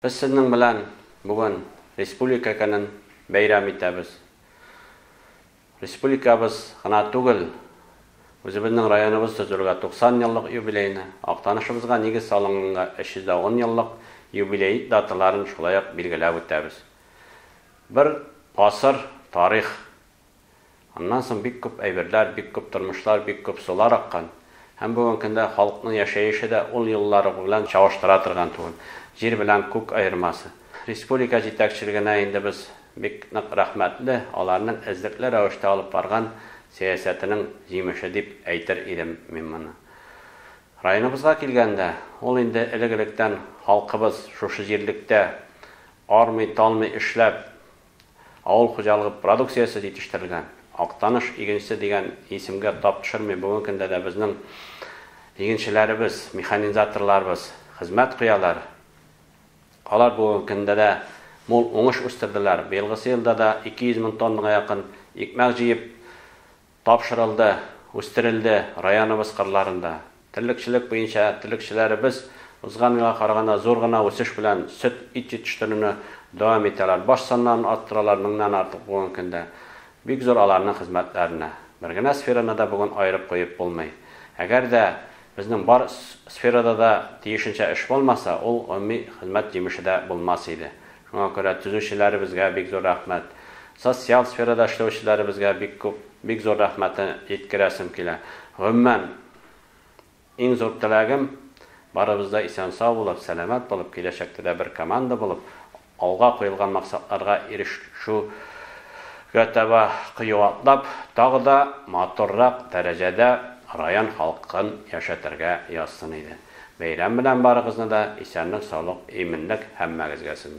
Biz sizning bilan bugun respublikaning bayram etamiz. Respublikamiz g'ana tugul, o'zimizning rayonimiz tuzilgan 90 yillik yubileyini, aqtanışımızga negiz salıngan 10 yillik yubiley datalarini şulayaq belgilab o'tamiz. Bir asır tarix. Ondan so'ng bek ko'p ayberlar, bek ko'p turmushlar, bek ko'p sular aqqan. Hem bugungi kunda xalqning yashayışı da ol yillari bilan chavashtira turgan tugul. Yer bilan ko'k ayirmasi. Respublika yetakchiligine endi biz bek rahmatli, ularning izlikli ravishda olib borgan siyosatining jemishi deb aytar edim men buni. Rayonimizga kelganda, ol endi iliglikdan xalqimiz shu yerlikda armay talmay ishlab avul xo'jaligi produksiyasi yetishtirilgan. Aqtanish eginchisi degan isimga top tushirmay bugungi kunda da bizning eginchilarimiz, mexanizatorlarimiz xizmat qiyalar. Qalar bugungi kunda da mol o'ngish o'stirdilar. Belgisi yilda da 200 ming tonnaga yaqin ekmek jiyib topshirildi, o'stirildi rayonimiz qirlarında. Tirlikchilik bo'yicha tirlikchilarimiz o'zgan yilga qaraganda zo'rgina o'sish bilan sut it yetishtirishni davom etadilar. Bosh sonlarni orttiralar mingdan ortiq bugungi kunda. Bek zo'r alarning xizmatlarini birgina sferada da bugun ayirib qo'yib bo'lmaydi. Agarda bizning bor sferada da tiyishincha ish bo'lmasa, ol umumiy xizmat jemishida bo'lmas edi. Shunga ko'ra tuzuvchilarimizga bek zo'r rahmat. Sotsial sferada ishlovchilarimizga bek zo'r rahmatni yetkazim kelar. Umuman eng zo'r tilagim barimizda eson sog' bo'lib, salomat bo'lib, kelajakda bir komanda bo'lib, olg'a qo'yilgan maqsadlarga erishish Götəbə qiyuatlab, dağda motorraq dərəcədə rayon xalqın yaşatırga yazsın idi. Beyram bilan barıqızını da esenlik, sağlıq, eminlik həmməgizgəsin.